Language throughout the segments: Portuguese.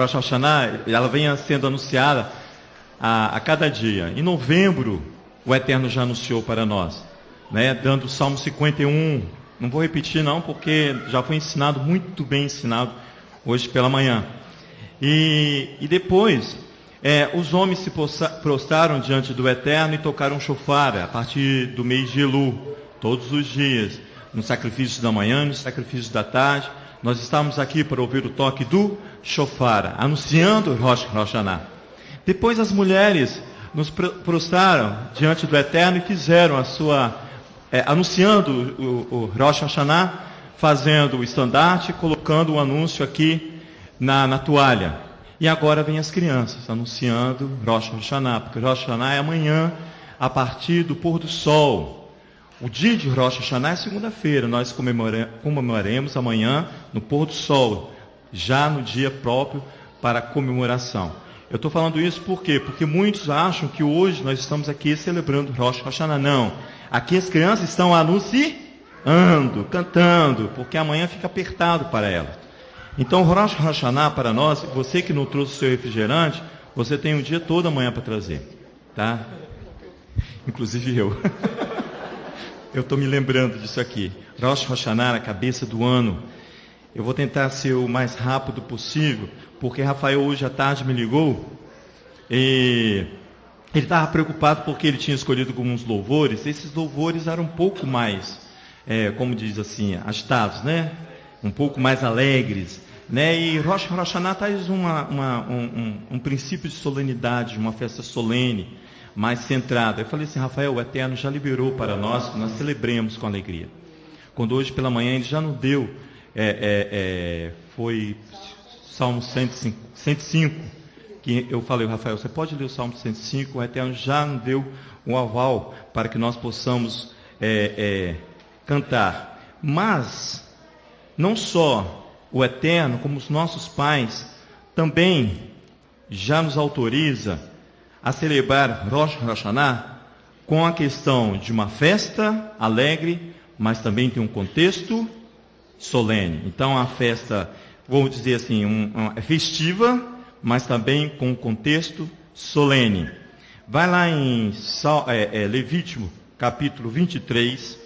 Rosh Hashanah, ela vem sendo anunciada a cada dia. Em novembro, o Eterno já anunciou para nós, né, dando o Salmo 51. Não vou repetir não, porque já foi ensinado, muito bem ensinado, hoje pela manhã. E depois, os homens se prostraram diante do Eterno e tocaram shofar a partir do mês de Elu, todos os dias, no sacrifício da manhã, no sacrifício da tarde. Nós estamos aqui para ouvir o toque do shofar, anunciando Rosh Hashanah. Depois as mulheres nos prostraram diante do Eterno e fizeram a sua, anunciando o Rosh Hashanah, fazendo o estandarte, colocando o anúncio aqui na toalha. E agora vem as crianças anunciando Rosh Hashanah, porque Rosh Hashanah é amanhã, a partir do pôr do sol. O dia de Rosh Hashanah é segunda-feira, nós comemoraremos amanhã no pôr do sol, já no dia próprio para a comemoração. Eu estou falando isso por quê? Porque muitos acham que hoje nós estamos aqui celebrando Rosh Hashanah. Não, aqui as crianças estão anunciando, cantando, porque amanhã fica apertado para elas. Então, Rosh Hashanah para nós, você que não trouxe o seu refrigerante, você tem o dia todo amanhã para trazer, tá? Inclusive eu. Eu estou me lembrando disso aqui. Rosh Hashanah, a cabeça do ano. Eu vou tentar ser o mais rápido possível, porque Rafael hoje à tarde me ligou e ele estava preocupado porque ele tinha escolhido alguns louvores. Esses louvores eram um pouco mais, como diz assim, agitados, né? Um pouco mais alegres, né? E Rosh Hashanah traz um princípio de solenidade, uma festa solene, mais centrada. Eu falei assim, Rafael, o Eterno já liberou para nós, que nós celebremos com alegria. Quando hoje pela manhã ele já nos deu, foi Salmo 105, que eu falei, Rafael, você pode ler o Salmo 105, o Eterno já nos deu um aval para que nós possamos cantar. Mas, não só o Eterno, como os nossos pais, também já nos autoriza a celebrar Rosh Hashanah com a questão de uma festa alegre, mas também tem um contexto solene. Então, a festa, vou dizer assim, é festiva, mas também com um contexto solene. Vai lá em Levítico, capítulo 23,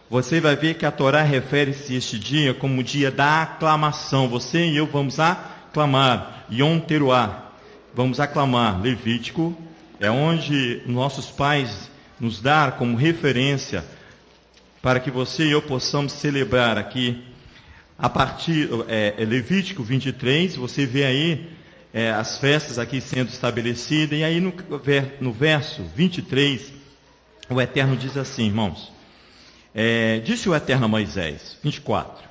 você vai ver que a Torá refere-se a este dia como o dia da aclamação. Você e eu vamos aclamar, Yom Teruah. Vamos aclamar. Levítico é onde nossos pais nos dão como referência para que você e eu possamos celebrar aqui a partir Levítico 23. Você vê aí as festas aqui sendo estabelecidas, e aí no verso 23 o Eterno diz assim, irmãos, disse o Eterno a Moisés, 24,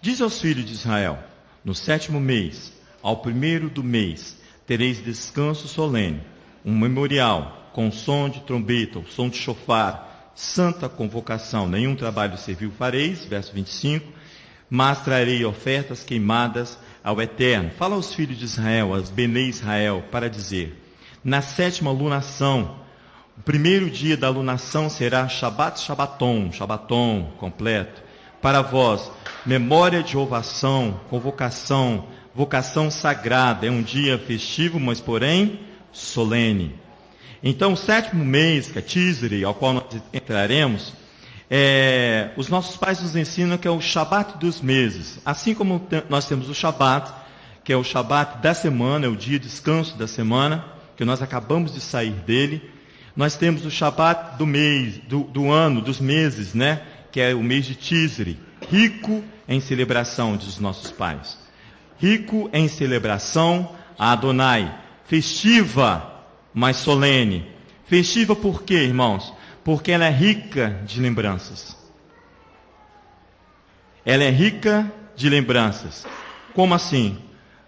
diz aos filhos de Israel, no 7º mês, ao 1º do mês, tereis descanso solene, um memorial, com som de trombeta, o som de shofar, santa convocação, nenhum trabalho servil fareis, verso 25, mas trarei ofertas queimadas ao Eterno. Fala aos filhos de Israel, aos Benei Israel, para dizer, na 7ª lunação, o primeiro dia da lunação será Shabaton completo, para vós, memória de ovação, convocação, vocação sagrada, é um dia festivo, mas porém solene. Então, o 7º mês, que é Tisri, ao qual nós entraremos, os nossos pais nos ensinam que é o Shabat dos meses. Assim como nós temos o Shabat, que é o Shabat da semana, é o dia de descanso da semana, que nós acabamos de sair dele. Nós temos o Shabat do mês, do ano, dos meses, né? Que é o mês de Tisri, rico em celebração, diz os nossos pais. Rico em celebração a Adonai, festiva, mas solene. Festiva por quê, irmãos? Porque ela é rica de lembranças. Ela é rica de lembranças. Como assim?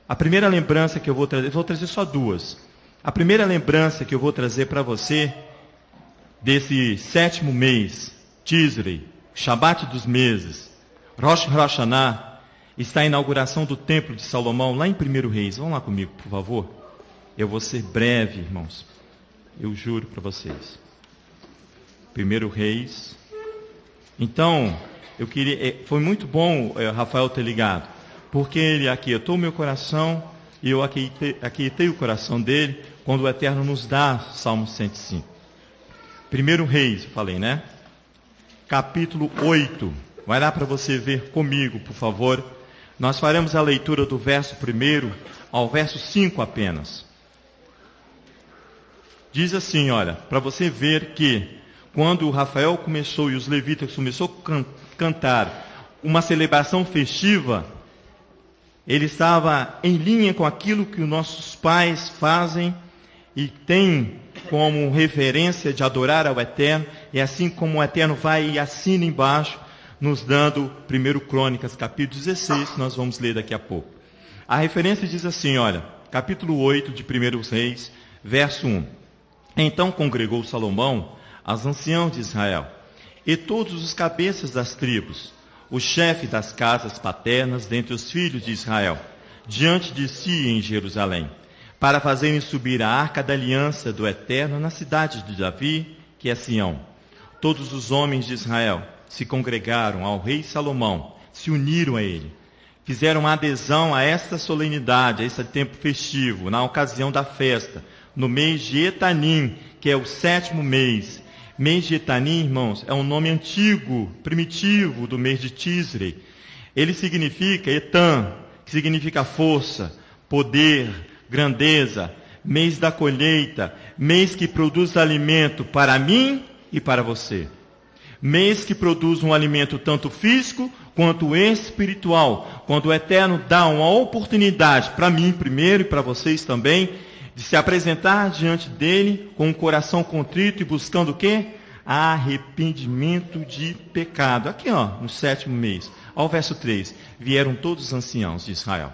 A primeira lembrança que eu vou trazer só duas. A primeira lembrança que eu vou trazer para você, desse 7º mês, Tisri, Shabat dos meses, Rosh Hashanah, está a inauguração do Templo de Salomão, lá em 1º Reis. Vão lá comigo, por favor. Eu vou ser breve, irmãos. Eu juro para vocês. 1º Reis. Então, eu queria... Foi muito bom, Rafael, ter ligado. Porque ele aquietou meu coração E eu aquietei o coração dele quando o Eterno nos dá Salmo 105. 1 Reis, falei, né? Capítulo 8. Vai lá para você ver comigo, por favor. Nós faremos a leitura do verso 1 ao verso 5 apenas. Diz assim, olha, para você ver que quando o Rafael começou e os levitas começou a cantar uma celebração festiva, ele estava em linha com aquilo que os nossos pais fazem e tem como referência de adorar ao Eterno, e assim como o Eterno vai e assina embaixo, nos dando 1 Crônicas, capítulo 16, que nós vamos ler daqui a pouco. A referência diz assim, olha, capítulo 8 de 1 Reis, verso 1. Então congregou Salomão aos anciãos de Israel, e todos os cabeças das tribos, o chefe das casas paternas dentre os filhos de Israel, diante de si em Jerusalém, para fazerem subir a arca da aliança do Eterno na cidade de Davi, que é Sião. Todos os homens de Israel se congregaram ao rei Salomão, se uniram a ele, fizeram adesão a esta solenidade, a esse tempo festivo, na ocasião da festa, no mês de Etanim, que é o 7º mês. Mês de Etanim, irmãos, é um nome antigo, primitivo do mês de Tisrei. Ele significa Etan, que significa força, poder, grandeza, mês da colheita, mês que produz alimento para mim e para você. Mês que produz um alimento tanto físico quanto espiritual, quando o Eterno dá uma oportunidade para mim primeiro e para vocês também, de se apresentar diante dele com um coração contrito e buscando o quê? Arrependimento de pecado. Aqui, ó, no 7º mês, ao verso 3, vieram todos os anciãos de Israel.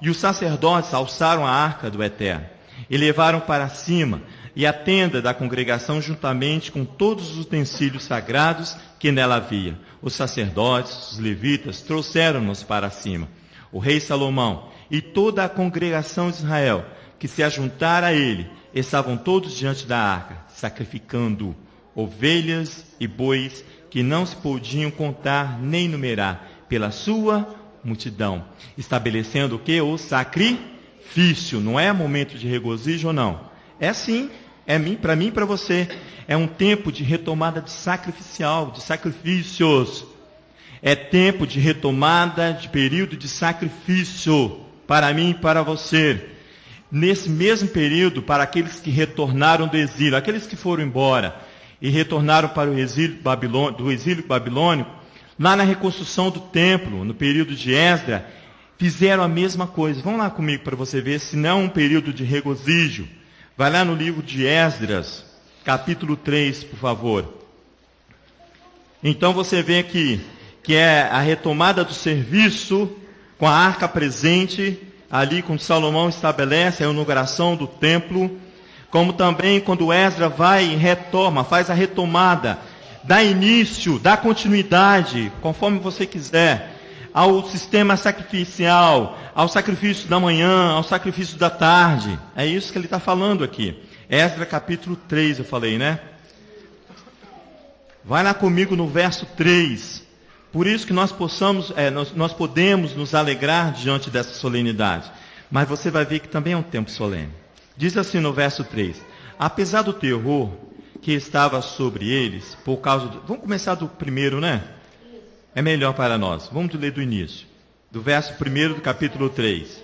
E os sacerdotes alçaram a arca do Eterno e levaram para cima e a tenda da congregação juntamente com todos os utensílios sagrados que nela havia. Os sacerdotes, os levitas, trouxeram-nos para cima. O rei Salomão e toda a congregação de Israel, que se ajuntara a ele, estavam todos diante da arca, sacrificando ovelhas e bois que não se podiam contar nem numerar pela sua multidão, estabelecendo o que? O sacrifício. Não é momento de regozijo ou não. É sim, é para mim e para você. É um tempo de retomada de sacrificial, de sacrifícios. É tempo de retomada de período de sacrifício para mim e para você. Nesse mesmo período, para aqueles que retornaram do exílio, aqueles que foram embora e retornaram para o exílio babilônico, lá na reconstrução do templo, no período de Esdras, fizeram a mesma coisa. Vão lá comigo para você ver se não é um período de regozijo. Vai lá no livro de Esdras, capítulo 3, por favor. Então você vê aqui que é a retomada do serviço com a arca presente, ali quando Salomão estabelece a inauguração do templo, como também quando Esdras vai e retoma, faz a retomada, dá início, dá continuidade, conforme você quiser, ao sistema sacrificial, ao sacrifício da manhã, ao sacrifício da tarde. É isso que ele está falando aqui. Esdras capítulo 3, eu falei, né? Vai lá comigo no verso 3. Por isso que nós podemos nos alegrar diante dessa solenidade. Mas você vai ver que também é um tempo solene. Diz assim no verso 3. Apesar do terror que estava sobre eles, por causa do... Vamos começar do primeiro, né? É melhor para nós. Vamos ler do início. Do verso 1 do capítulo 3.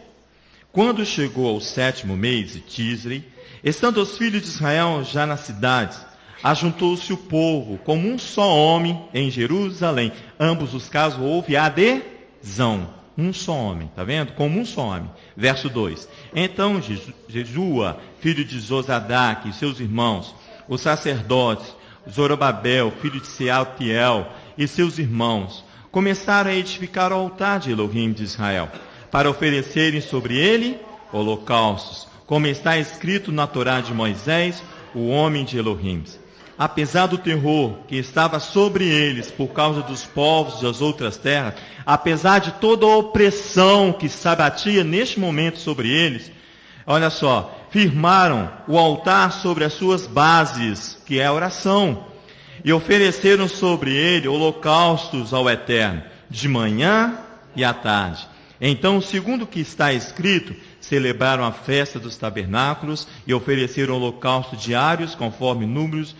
Quando chegou ao 7º mês de Tisrei, estando os filhos de Israel já nas cidades, ajuntou-se o povo como um só homem em Jerusalém. Ambos os casos houve adesão. Um só homem, está vendo? Como um só homem. Verso 2. Então Jesua, filho de Zosadaque, e seus irmãos, os sacerdotes, Zorobabel, filho de Sealtiel, e seus irmãos, começaram a edificar o altar de Elohim de Israel, para oferecerem sobre ele holocaustos, como está escrito na Torá de Moisés, o homem de Elohim. Apesar do terror que estava sobre eles por causa dos povos das outras terras, apesar de toda a opressão que se abatia neste momento sobre eles, olha só, firmaram o altar sobre as suas bases, que é a oração, e ofereceram sobre ele holocaustos ao Eterno, de manhã e à tarde. Então, segundo o que está escrito, celebraram a festa dos tabernáculos e ofereceram holocaustos diários conforme números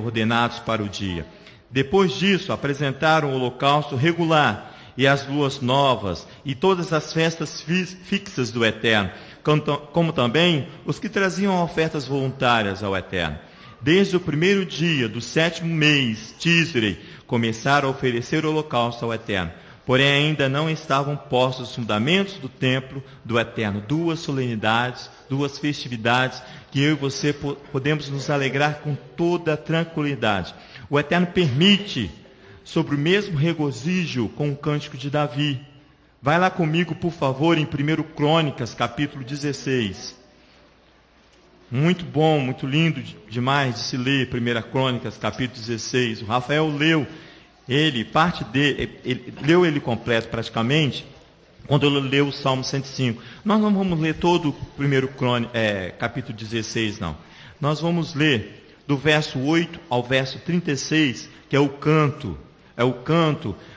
ordenados para o dia. Depois disso, apresentaram o holocausto regular e as luas novas e todas as festas fixas do Eterno, como também os que traziam ofertas voluntárias ao Eterno. Desde o primeiro dia do 7º mês, Tisrei, começaram a oferecer o holocausto ao Eterno. Porém, ainda não estavam postos os fundamentos do templo do Eterno. 2 solenidades, 2 festividades, que eu e você podemos nos alegrar com toda tranquilidade. O Eterno permite, sobre o mesmo regozijo, com o cântico de Davi. Vai lá comigo, por favor, em 1 Crônicas, capítulo 16. Muito bom, muito lindo demais de se ler 1 Crônicas, capítulo 16. O Rafael leu ele leu ele completo praticamente, quando ele leu o Salmo 105. Nós não vamos ler todo o 1 capítulo 16, não. Nós vamos ler do verso 8 ao verso 36, que é o canto.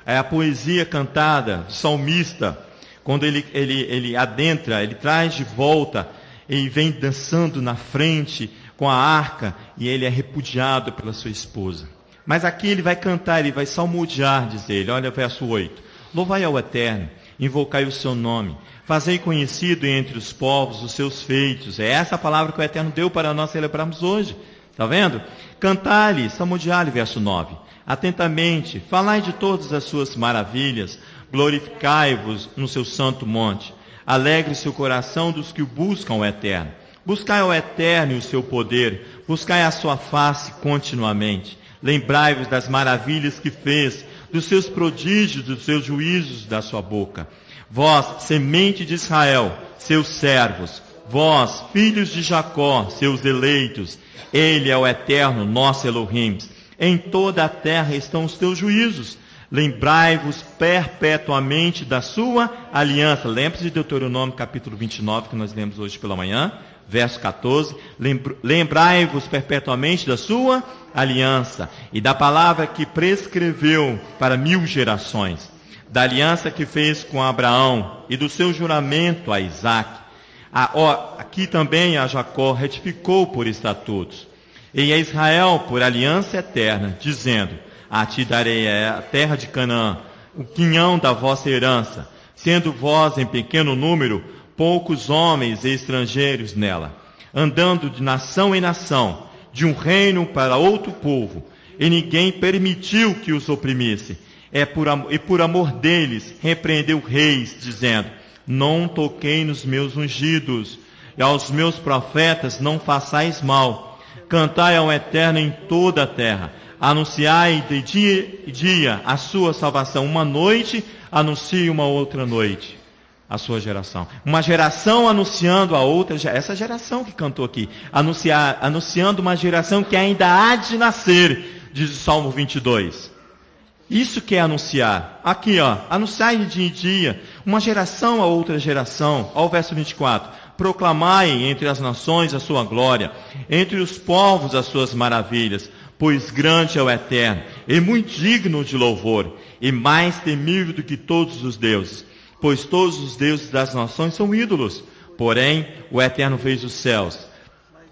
É a poesia cantada do salmista, quando ele adentra, ele traz de volta, ele vem dançando na frente com a arca, e ele é repudiado pela sua esposa. Mas aqui ele vai cantar, ele vai salmodiar, diz ele. Olha o verso 8. Louvai ao Eterno, invocai o seu nome, fazei conhecido entre os povos os seus feitos. É essa a palavra que o Eterno deu para nós celebrarmos hoje. Está vendo? Cantai-lhe, salmodiai-lhe, verso 9. Atentamente, falai de todas as suas maravilhas, glorificai-vos no seu santo monte. Alegre-se o coração dos que o buscam o Eterno. Buscai ao Eterno e o seu poder, buscai a sua face continuamente. Lembrai-vos das maravilhas que fez, dos seus prodígios, dos seus juízos da sua boca. Vós, semente de Israel, seus servos, vós, filhos de Jacó, seus eleitos, ele é o Eterno, nosso Elohim. Em toda a terra estão os teus juízos. Lembrai-vos perpetuamente da sua aliança. Lembre-se de Deuteronômio capítulo 29, que nós lemos hoje pela manhã. Verso 14, lembrai-vos perpetuamente da sua aliança e da palavra que prescreveu para 1000 gerações, da aliança que fez com Abraão e do seu juramento a Isaque. Aqui também a Jacó retificou por estatutos, e a Israel por aliança eterna, dizendo: a ti darei a terra de Canaã, o quinhão da vossa herança, sendo vós em pequeno número, poucos homens e estrangeiros nela, andando de nação em nação, de um reino para outro povo, e ninguém permitiu que os oprimisse. E por amor deles repreendeu reis, dizendo: não toquei nos meus ungidos, e aos meus profetas não façais mal. Cantai ao Eterno em toda a terra, anunciai de dia e dia a sua salvação. Uma noite anuncie uma outra noite a sua geração. Uma geração anunciando a outra, essa geração que cantou aqui, anunciando uma geração que ainda há de nascer, diz o Salmo 22. Isso que é anunciar. Aqui, anunciai de dia em dia, uma geração a outra geração. Olha o verso 24. Proclamai entre as nações a sua glória, entre os povos as suas maravilhas, pois grande é o Eterno, e muito digno de louvor, e mais temível do que todos os deuses. Pois todos os deuses das nações são ídolos, porém o Eterno fez os céus.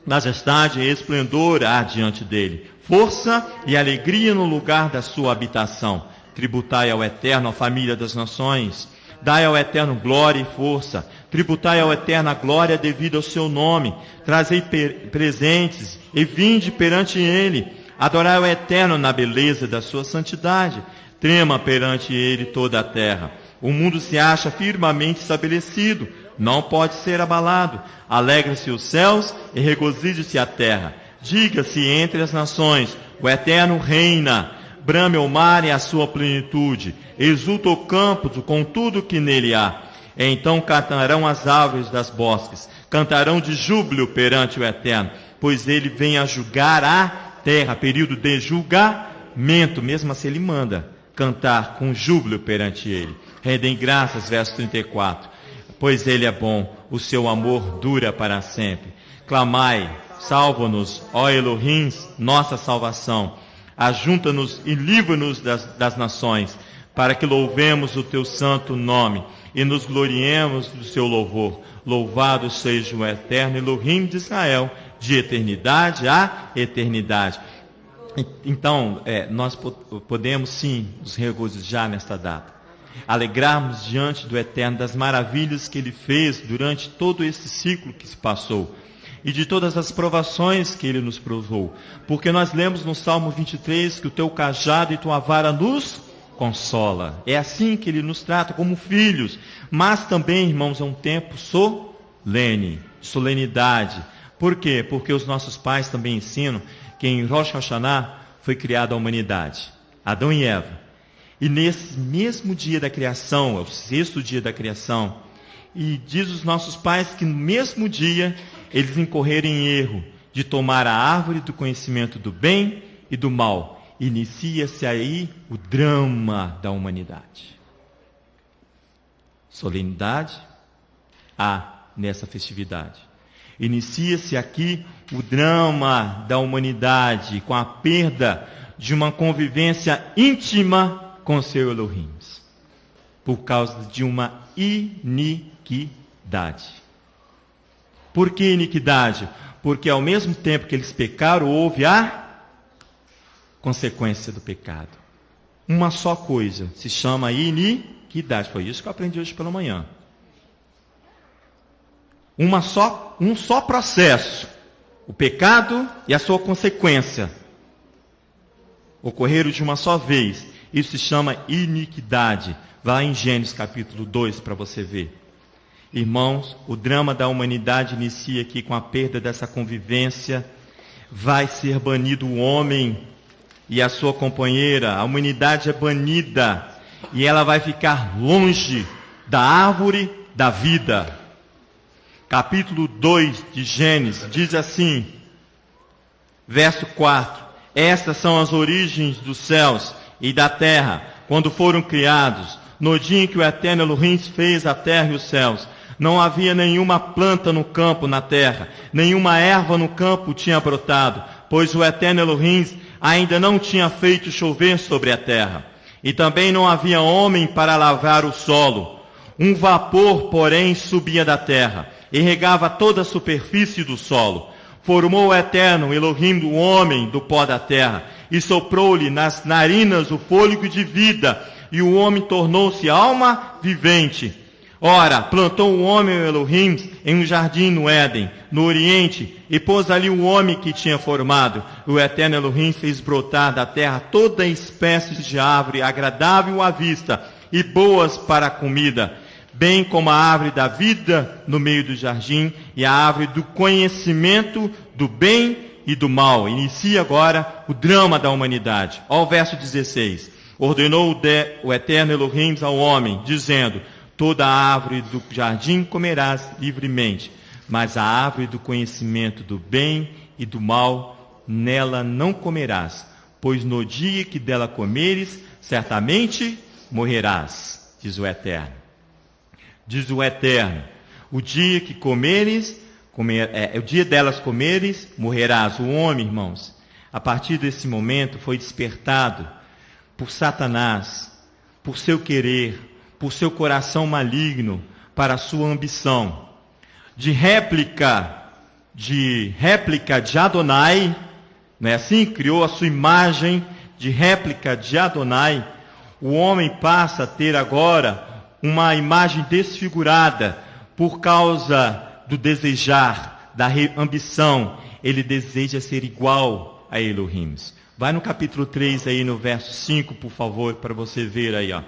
Majestade e esplendor há diante dele, força e alegria no lugar da sua habitação. Tributai ao Eterno a família das nações, dai ao Eterno glória e força, tributai ao Eterno a glória devida ao seu nome, trazei presentes e vinde perante ele, adorai ao Eterno na beleza da sua santidade, trema perante ele toda a terra. O mundo se acha firmemente estabelecido, não pode ser abalado. Alegra-se os céus e regozije-se a terra. Diga-se entre as nações: o Eterno reina. Brame o mar e a sua plenitude. Exulta o campo com tudo que nele há. Então cantarão as árvores das bosques. Cantarão de júbilo perante o Eterno, pois ele vem a julgar a terra. Período de julgamento, mesmo assim ele manda cantar com júbilo perante ele. Rendem graças, verso 34. Pois ele é bom, o seu amor dura para sempre. Clamai, salva-nos, ó Elohim, nossa salvação. Ajunta-nos e livra-nos das nações. para que louvemos o teu santo nome e nos gloriemos do seu louvor. Louvado seja o eterno Elohim de Israel, de eternidade a eternidade. Então, nós podemos sim nos regozijar nesta data, alegrarmos diante do Eterno das maravilhas que Ele fez durante todo esse ciclo que se passou e de todas as provações que Ele nos provou, porque nós lemos no Salmo 23 que o teu cajado e tua vara nos consola. É assim que Ele nos trata, como filhos. Mas também, irmãos, é um tempo solene, solenidade. Por quê? Porque os nossos pais também ensinam que em Rosh Hashanah foi criada a humanidade, Adão e Eva. E nesse mesmo dia da criação, é o sexto dia da criação, e diz os nossos pais que no mesmo dia eles incorreram em erro de tomar a árvore do conhecimento do bem e do mal. Inicia-se aí o drama da humanidade. Solenidade há nessa festividade. Inicia-se aqui o drama da humanidade com a perda de uma convivência íntima com seu Elohim, por causa de uma iniquidade. Por que iniquidade? Porque ao mesmo tempo que eles pecaram, houve a consequência do pecado. Uma só coisa, se chama iniquidade. Foi isso que eu aprendi hoje pela manhã. Um só processo, o pecado e a sua consequência, ocorreram de uma só vez. Isso se chama iniquidade. Vá em Gênesis capítulo 2 para você ver. Irmãos, o drama da humanidade inicia aqui com a perda dessa convivência. Vai ser banido o homem e a sua companheira. A humanidade é banida e ela vai ficar longe da árvore da vida. Capítulo 2 de Gênesis diz assim, verso 4: Estas são as origens dos céus e da terra, quando foram criados, no dia em que o Eterno Elohim fez a terra e os céus. Não havia nenhuma planta no campo, na terra, nenhuma erva no campo tinha brotado, pois o Eterno Elohim ainda não tinha feito chover sobre a terra. E também não havia homem para lavrar o solo. Um vapor, porém, subia da terra e regava toda a superfície do solo. Formou o Eterno Elohim do homem do pó da terra e soprou-lhe nas narinas o fôlego de vida, e o homem tornou-se alma vivente. Ora, plantou o homem o Elohim em um jardim no Éden, no Oriente, e pôs ali o homem que tinha formado. O Eterno Elohim fez brotar da terra toda espécie de árvore agradável à vista e boas para a comida, bem como a árvore da vida no meio do jardim e a árvore do conhecimento do bem e do mal. Inicia agora o drama da humanidade. Olha o verso 16. Ordenou o Eterno Elohim ao homem, dizendo: Toda a árvore do jardim comerás livremente, mas a árvore do conhecimento do bem e do mal, nela não comerás, pois no dia que dela comeres, certamente morrerás, diz o Eterno. Diz o Eterno: o dia que comeres, o dia delas comeres, morrerás. O homem, irmãos, a partir desse momento foi despertado por Satanás, por seu querer, por seu coração maligno, para a sua ambição. De réplica de Adonai, não é assim? Criou a sua imagem de réplica de Adonai. O homem passa a ter agora uma imagem desfigurada por causa do desejar, da ambição. Ele deseja ser igual a Elohim. Vai no capítulo 3 aí, no verso 5, por favor, para você ver aí, ó.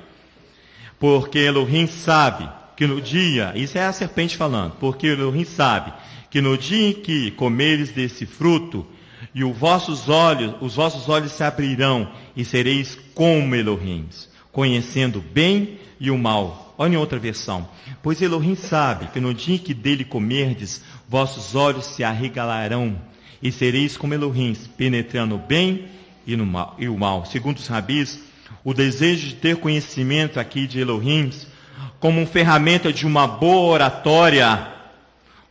Porque Elohim sabe que no dia, isso é a serpente falando, porque Elohim sabe que no dia em que comeres desse fruto, e os vossos olhos se abrirão, e sereis como Elohim, conhecendo o bem e o mal. Olha em outra versão. Pois Elohim sabe que no dia em que dele comerdes, vossos olhos se arregalarão, e sereis como Elohim, penetrando o bem e o mal. Segundo os rabis, o desejo de ter conhecimento aqui de Elohim, como uma ferramenta de uma boa oratória,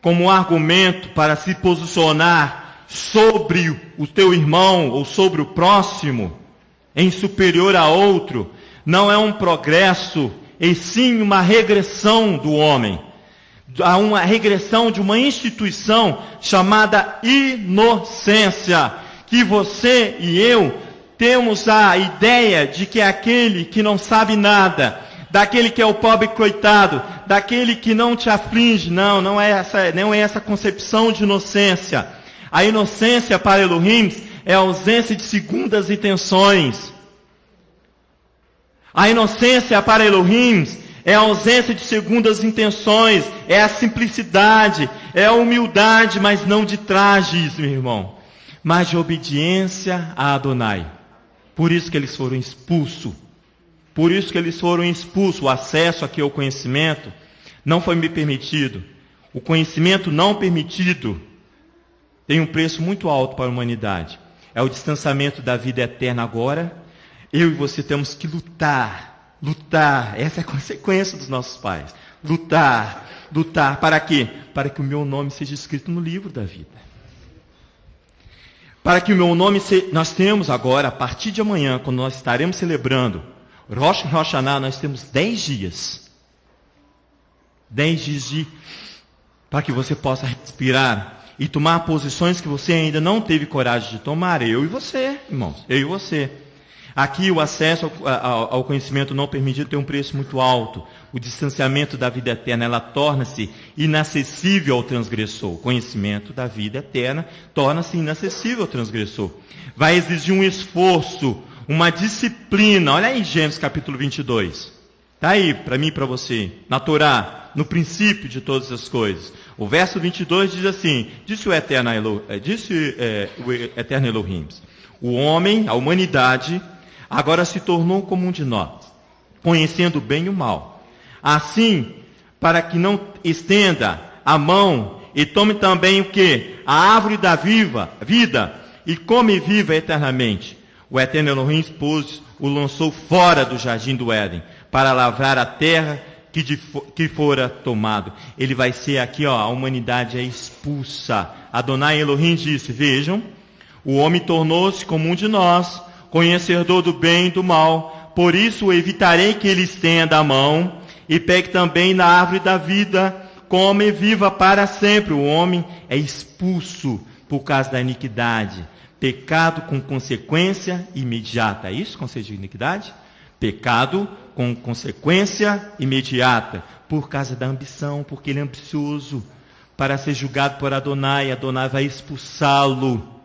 como um argumento para se posicionar sobre o teu irmão ou sobre o próximo, em superior a outro, não é um progresso, e sim uma regressão do homem. Há uma regressão de uma instituição chamada inocência, que você e eu temos a ideia de que é aquele que não sabe nada, daquele que é o pobre coitado, daquele que não te aflige. Não é essa concepção de inocência. A inocência para Elohim é a ausência de segundas intenções. A inocência para Elohim é a ausência de segundas intenções, é a simplicidade, é a humildade, mas não de trajes, meu irmão, mas de obediência a Adonai. Por isso que eles foram expulsos. Por isso que eles foram expulsos. O acesso aqui ao conhecimento não foi me permitido. O conhecimento não permitido tem um preço muito alto para a humanidade. É o distanciamento da vida eterna agora. Eu e você temos que lutar. Essa é a consequência dos nossos pais. Lutar para quê? Para que o meu nome seja escrito no livro da vida. Para que o meu nome seja... Nós temos agora, a partir de amanhã, quando nós estaremos celebrando Rosh Hashanah, nós temos 10 dias. 10 dias para que você possa respirar e tomar posições que você ainda não teve coragem de tomar. Eu e você, irmãos. Eu e você. Aqui o acesso ao conhecimento não permitido tem um preço muito alto. O distanciamento da vida eterna, ela torna-se inacessível ao transgressor. O conhecimento da vida eterna torna-se inacessível ao transgressor. Vai exigir um esforço, uma disciplina. Olha aí Gênesis capítulo 22. Está aí para mim e para você. Na Torá, no princípio de todas as coisas. O verso 22 diz assim, disse o Eterno Elohim: o homem, a humanidade, agora se tornou como um de nós, conhecendo o bem e o mal. Assim, para que não estenda a mão e tome também o quê? A árvore da vida, e come viva eternamente. O Eterno Elohim o lançou fora do jardim do Éden, para lavrar a terra que fora tomado. Ele vai ser aqui, a humanidade é expulsa. Adonai Elohim disse, vejam, o homem tornou-se como um de nós, conhecedor do bem e do mal, por isso evitarei que ele estenda a mão e pegue também na árvore da vida, come e viva para sempre. O homem é expulso por causa da iniquidade, pecado com consequência imediata. É isso, conceito de iniquidade? Pecado com consequência imediata, por causa da ambição, porque ele é ambicioso para ser julgado por Adonai. Adonai vai expulsá-lo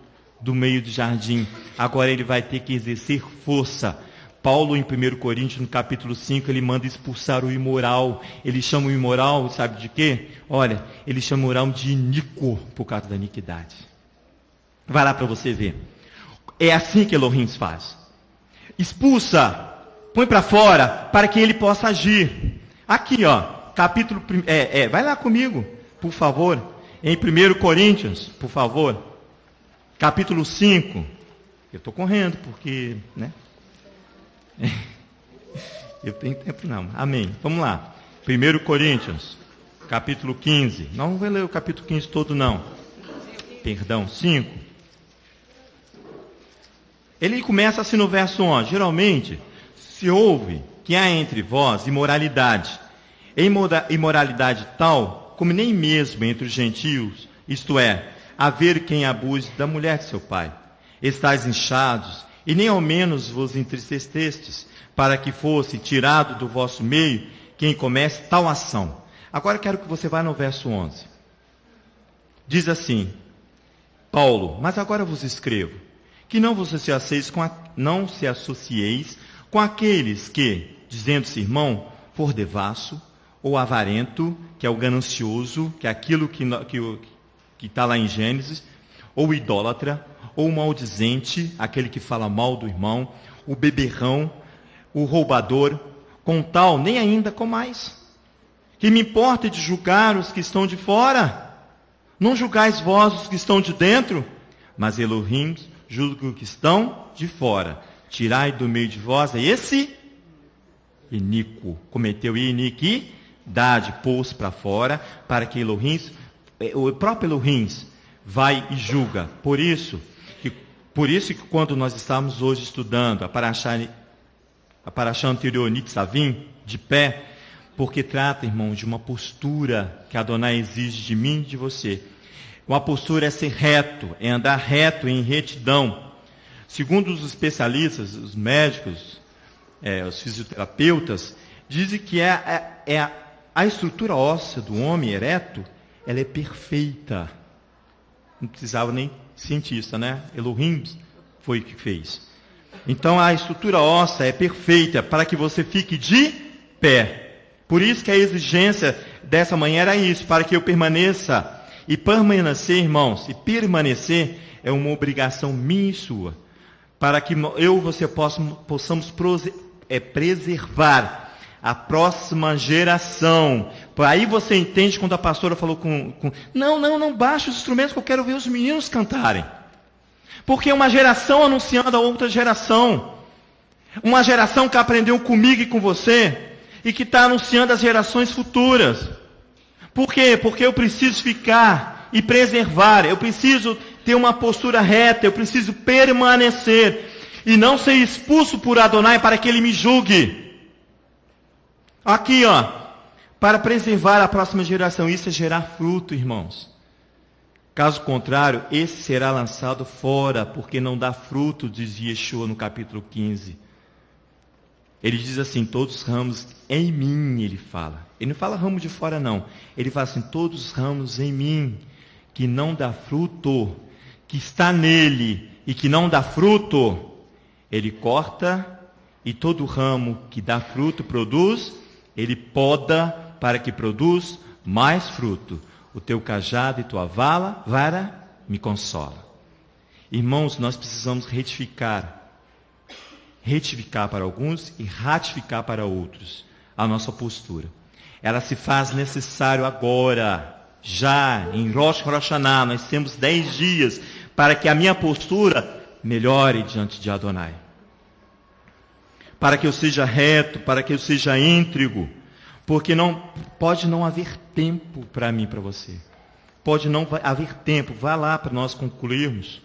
do meio do jardim. Agora ele vai ter que exercer força. Paulo, em 1 Coríntios, no capítulo 5, ele manda expulsar o imoral. Ele chama o imoral, sabe de quê? Olha, ele chama o imoral de iníquo, por causa da iniquidade. Vai lá para você ver. É assim que Elohim faz. Expulsa, põe para fora, para que ele possa agir. Aqui, capítulo... vai lá comigo, por favor. Em 1 Coríntios, por favor. Capítulo 5. Eu estou correndo, porque... Eu tenho tempo não. Amém. Vamos lá. 1 Coríntios, capítulo 15. Não vou ler o capítulo 15 todo, não. Perdão, 5. Ele começa assim no verso 11. Geralmente, se ouve que há entre vós imoralidade. Imoralidade tal, como nem mesmo entre os gentios, isto é, haver quem abuse da mulher de seu pai. Estais inchados, e nem ao menos vos entristecestes, para que fosse tirado do vosso meio quem comece tal ação. Agora quero que você vá no verso 11. Diz assim, Paulo, mas agora vos escrevo, que não se associeis com aqueles que, dizendo-se irmão, for devasso, ou avarento, que é o ganancioso, que é aquilo que está lá em Gênesis, ou idólatra, ou maldizente, aquele que fala mal do irmão, o beberrão, o roubador, com tal, nem ainda comais. Que me importa de julgar os que estão de fora? Não julgais vós os que estão de dentro? Mas Elohim julga os que estão de fora. Tirai do meio de vós esse iníquo, cometeu iniquidade, pôs para fora, para que Elohim, o próprio Elohim, vai e julga. Por isso que quando nós estamos hoje estudando a Parashá a paraxá anterior, Nitzavim, de pé, porque trata, irmão, de uma postura que Adonai exige de mim e de você. Uma postura é ser reto, é andar reto em retidão. Segundo os especialistas, os médicos, os fisioterapeutas, dizem que a estrutura óssea do homem ereto, ela é perfeita. Não precisava nem cientista, né? Elohim foi o que fez. Então a estrutura óssea é perfeita para que você fique de pé. Por isso que a exigência dessa manhã era isso, para que eu permaneça. E permanecer, irmãos, e permanecer é uma obrigação minha e sua. Para que eu e você possamos preservar a próxima geração. Aí você entende quando a pastora falou não baixe os instrumentos que eu quero ver os meninos cantarem. Porque é uma geração anunciando a outra geração. Uma geração que aprendeu comigo e com você e que está anunciando as gerações futuras. Por quê? Porque eu preciso ficar e preservar, eu preciso ter uma postura reta, eu preciso permanecer e não ser expulso por Adonai para que ele me julgue. Aqui, para preservar a próxima geração, isso é gerar fruto, irmãos. Caso contrário, esse será lançado fora, porque não dá fruto, diz Yeshua no capítulo 15. Ele diz assim, todos os ramos em mim, ele fala. Ele não fala ramo de fora, não. Ele fala assim, todos os ramos em mim, que não dá fruto, que está nele e que não dá fruto, ele corta, e todo ramo que dá fruto, produz, ele poda para que produz mais fruto. O teu cajado e tua vara me consola. Irmãos, nós precisamos retificar para alguns e ratificar para outros a nossa postura. Ela se faz necessário agora, já em Rosh Hashanah, nós temos 10 dias para que a minha postura melhore diante de Adonai. Para que eu seja reto, para que eu seja íntegro, porque pode não haver tempo para mim e para você. Pode não haver tempo. Vá lá para nós concluirmos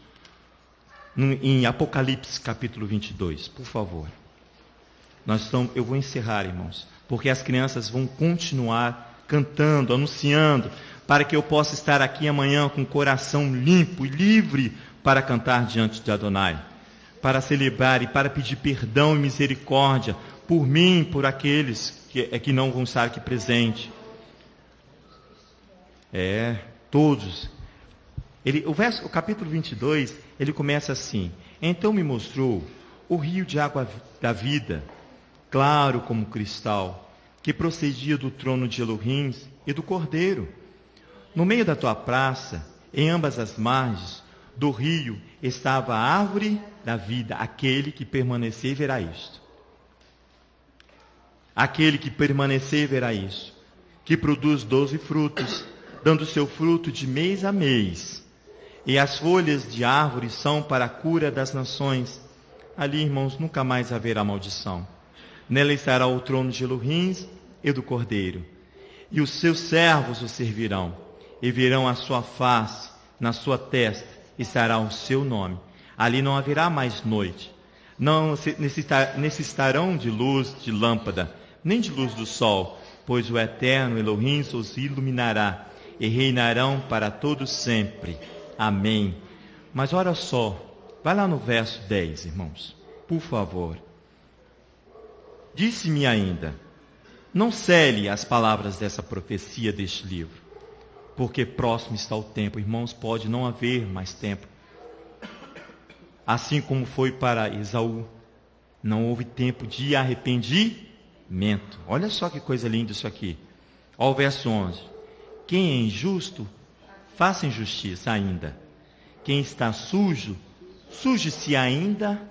em Apocalipse capítulo 22, por favor. Eu vou encerrar, irmãos, porque as crianças vão continuar cantando, anunciando, para que eu possa estar aqui amanhã com o coração limpo e livre para cantar diante de Adonai, para celebrar e para pedir perdão e misericórdia por mim, por aqueles que não vão estar aqui presentes. Todos. O capítulo 22, ele começa assim: então me mostrou o rio de água da vida, claro como cristal, que procedia do trono de Elohim e do Cordeiro. No meio da tua praça, em ambas as margens do rio, estava a árvore da vida. Aquele que permanecer verá isto. Aquele que permanecer verá isso. Que produz 12 frutos, dando seu fruto de mês a mês. E as folhas de árvore são para a cura das nações. Ali, irmãos, nunca mais haverá maldição. Nela estará o trono de Elohim e do Cordeiro. E os seus servos o servirão. E verão a sua face, na sua testa estará o seu nome. Ali não haverá mais noite. Não necessitarão de luz de lâmpada, nem de luz do sol, pois o eterno Elohim os iluminará e reinarão para todos sempre. Amém. Mas olha só, vai lá no verso 10, irmãos, por favor. Disse-me ainda, não cele as palavras dessa profecia deste livro, porque próximo está o tempo. Irmãos, pode não haver mais tempo. Assim como foi para Esaú, não houve tempo de arrependimento. Olha só que coisa linda isso aqui. Olha o verso 11. Quem é injusto, faça injustiça ainda. Quem está sujo, suje-se ainda.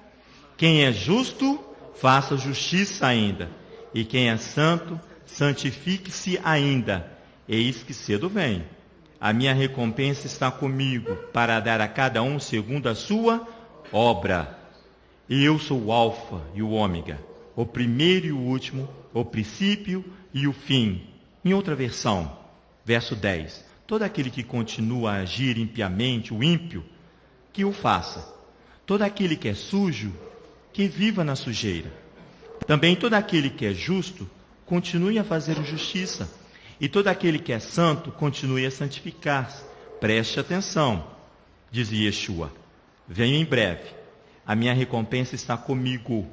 Quem é justo, faça justiça ainda. E quem é santo, santifique-se ainda. Eis que cedo vem. A minha recompensa está comigo, para dar a cada um segundo a sua obra. E eu sou o Alfa e o Ômega, o primeiro e o último, o princípio e o fim. Em outra versão, verso 10. Todo aquele que continua a agir impiamente, o ímpio, que o faça. Todo aquele que é sujo, que viva na sujeira. Também todo aquele que é justo, continue a fazer justiça. E todo aquele que é santo, continue a santificar-se. Preste atenção, dizia Yeshua. Venho em breve. A minha recompensa está comigo,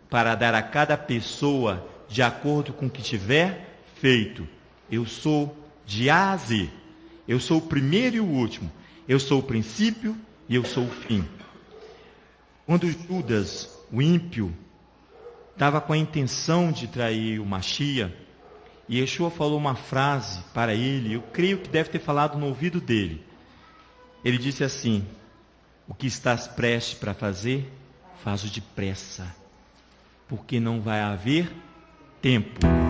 para dar a cada pessoa de acordo com o que tiver feito. Eu sou de A a Z. Eu sou o primeiro e o último. Eu sou o princípio e eu sou o fim. Quando Judas, o ímpio, estava com a intenção de trair o Mashiach, e Yeshua falou uma frase para ele, eu creio que deve ter falado no ouvido dele. Ele disse assim: o que estás prestes para fazer, faz-o depressa, porque não vai haver tempo.